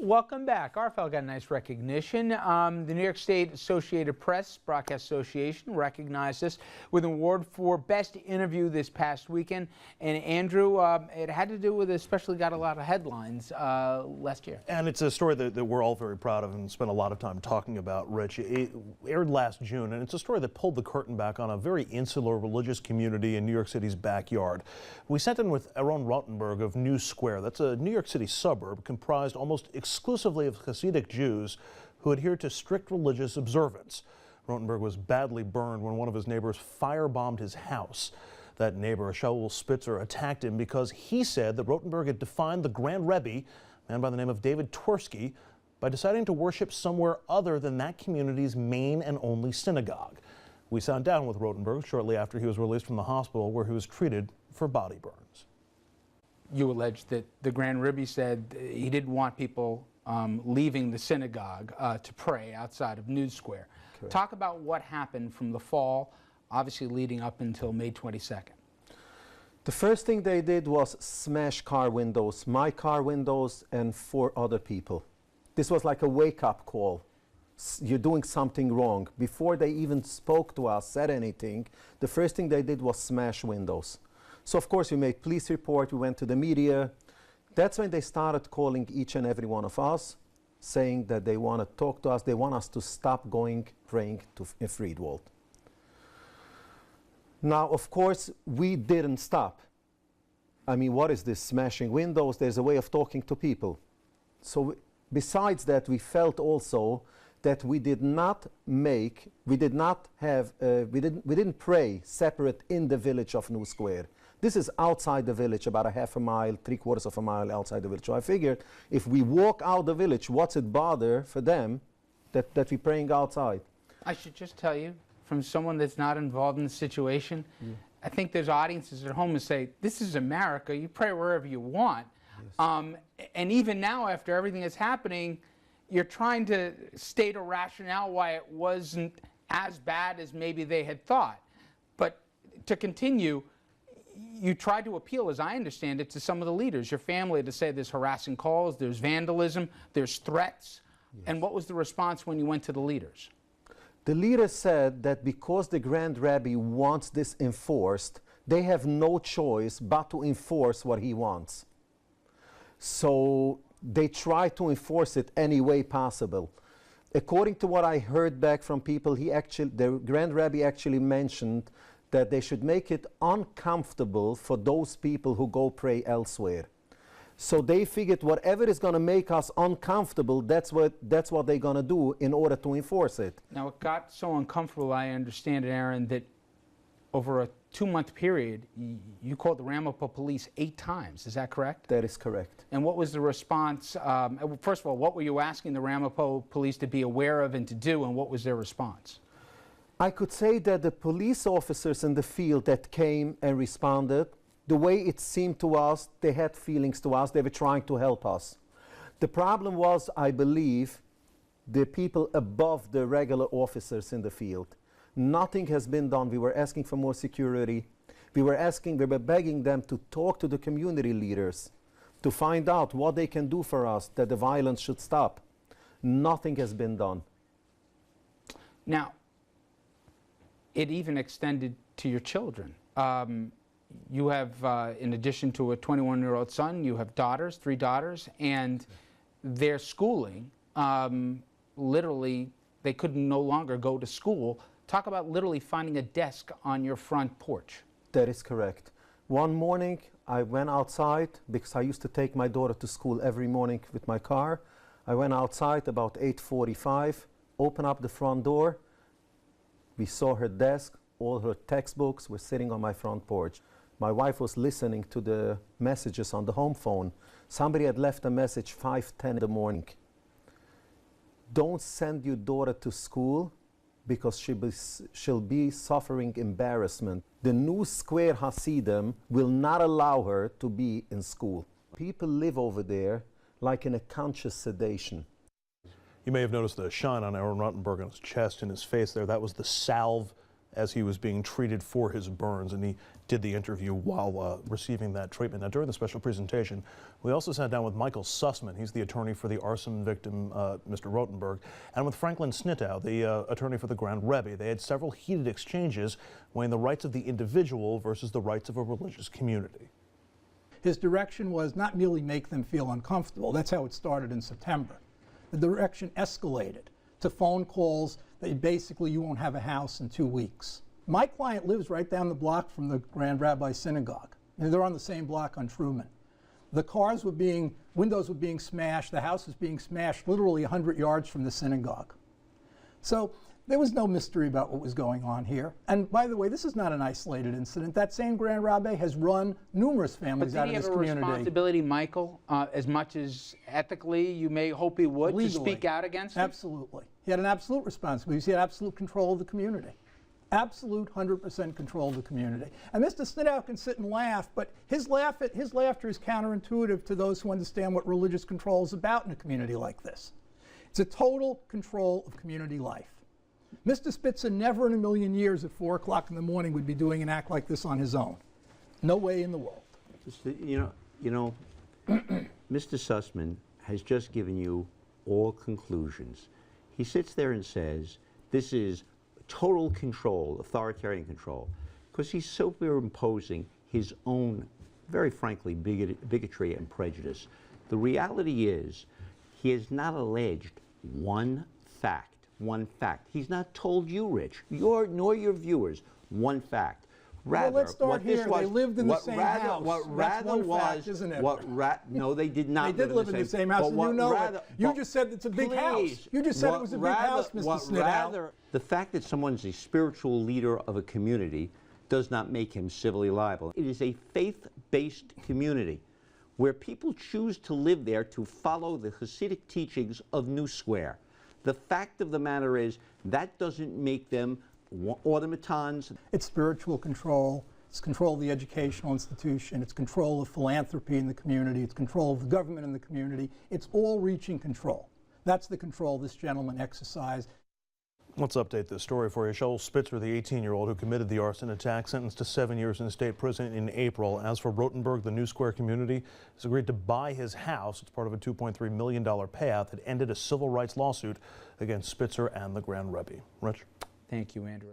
Welcome back. Arfel got a nice recognition. The New York State Associated Press Broadcast Association recognized us with an award for Best Interview this past weekend. And Andrew, it had to do with, especially got a lot of headlines last year. And it's a story that we're all very proud of and spent a lot of time talking about, Rich. It aired last June, and it's a story that pulled the curtain back on a very insular religious community in New York City's backyard. We sent in with Aaron Rottenberg of New Square. That's a New York City suburb comprised almost exclusively of Hasidic Jews who adhere to strict religious observance. Rottenberg was badly burned when one of his neighbors firebombed his house. That neighbor, Shaul Spitzer, attacked him because he said that Rottenberg had defined the Grand Rebbe, a man by the name of David Twersky, by deciding to worship somewhere other than that community's main and only synagogue. We sat down with Rottenberg shortly after he was released from the hospital where he was treated for body burns. You alleged that the Grand Rebbe said he didn't want people leaving the synagogue to pray outside of New Square. Correct. Talk about what happened from the fall, obviously leading up until May 22nd. The first thing they did was smash car windows, my car windows and 4 other people. This was like a wake-up call. You're doing something wrong. Before they even spoke to us, said anything, the first thing they did was smash windows. So of course we made police report, we went to the media. That's when they started calling each and every one of us, saying that they want to talk to us, they want us to stop praying to Friedwald. Now, of course, we didn't stop. I mean, what is this, smashing windows? There's a way of talking to people. So besides that, we felt also that we didn't pray separate in the village of New Square. This is outside the village, about a half a mile, 3/4 of a mile outside the village. So I figured if we walk out the village, what's it bother for them that we're praying outside? I should just tell you, from someone that's not involved in the situation, I think there's audiences at home who say, this is America, you pray wherever you want. Yes. And even now, after everything that's happening, you're trying to state a rationale why it wasn't as bad as maybe they had thought. But to continue, you tried to appeal, as I understand it, to some of the leaders, your family, to say there's harassing calls, there's vandalism, there's threats. Yes. And what was the response when you went to the leaders? The leaders said that because the Grand Rebbe wants this enforced, they have no choice but to enforce what he wants. So they try to enforce it any way possible. According to what I heard back from people, the Grand Rebbe actually mentioned that they should make it uncomfortable for those people who go pray elsewhere. So they figured whatever is going to make us uncomfortable, that's what they're going to do in order to enforce it. Now, it got so uncomfortable, I understand it, Aaron, that over a 2-month period, you called the Ramapo police 8 times. Is that correct? That is correct. And what was the response? First of all, what were you asking the Ramapo police to be aware of and to do, and what was their response? I could say that the police officers in the field that came and responded, the way it seemed to us, they had feelings to us, they were trying to help us. The problem was, I believe, the people above the regular officers in the field. Nothing has been done. We were asking for more security. We were begging them to talk to the community leaders to find out what they can do for us, that the violence should stop. Nothing has been done. Now, it even extended to your children. You have, in addition to a 21-year-old son, you have daughters, 3 daughters, and their schooling, literally, they could no longer go to school. Talk about literally finding a desk on your front porch. That is correct. One morning, I went outside because I used to take my daughter to school every morning with my car. I went outside about 8:45, opened up the front door. We saw her desk, all her textbooks were sitting on my front porch. My wife was listening to the messages on the home phone. Somebody had left a message 5:10 in the morning. Don't send your daughter to school because she'll be suffering embarrassment. The New Square Hasidim will not allow her to be in school. People live over there like in a conscious sedation. You may have noticed the shine on Aaron Rottenberg on his chest and his face there. That was the salve as he was being treated for his burns, and he did the interview while receiving that treatment. Now, during the special presentation, we also sat down with Michael Sussman. He's the attorney for the arson victim, Mr. Rotenberg, and with Franklin Snitow, the attorney for the Grand Rebbe. They had several heated exchanges weighing the rights of the individual versus the rights of a religious community. His direction was not merely make them feel uncomfortable. That's how it started in September. The direction escalated to phone calls that basically you won't have a house in 2 weeks. My client lives right down the block from the Grand Rabbi Synagogue. And they're on the same block on Truman. The windows were being smashed, the house was being smashed literally 100 yards from the synagogue. So there was no mystery about what was going on here. And by the way, this is not an isolated incident. That same Grand Rabbi has run numerous families out of this community. But did he have a responsibility, Michael, as much as ethically you may hope he would, Legally, to speak out against it? Absolutely. He had an absolute responsibility. He had absolute control of the community. Absolute 100% control of the community. And Mr. Snitow can sit and laugh, but his laughter is counterintuitive to those who understand what religious control is about in a community like this. It's a total control of community life. Mr. Spitzer never in a million years at 4 o'clock in the morning would be doing an act like this on his own. No way in the world. You know, Mr. Sussman has just given you all conclusions. He sits there and says, this is total control, authoritarian control, because he's superimposing his own, very frankly, bigotry and prejudice. The reality is, he has not alleged one fact. He's not told you, Rich, nor your viewers, one fact. Rather, well, let's start here. They lived in the same house. That's one was, fact, isn't it? No, they did not. They did live in the same house, and you know it. You just said it's a big house. You just said it was a big house, Mr. Snitow. The fact that someone's a spiritual leader of a community does not make him civilly liable. It is a faith-based community where people choose to live there to follow the Hasidic teachings of New Square. The fact of the matter is that doesn't make them automatons. It's spiritual control. It's control of the educational institution. It's control of philanthropy in the community. It's control of the government in the community. It's all-reaching control. That's the control this gentleman exercised. Let's update this story for you. Shaul Spitzer, the 18-year-old who committed the arson attack, sentenced to 7 years in state prison in April. As for Rotenberg, the New Square community has agreed to buy his house. It's part of a $2.3 million payout that ended a civil rights lawsuit against Spitzer and the Grand Rebbe. Rich? Thank you, Andrew.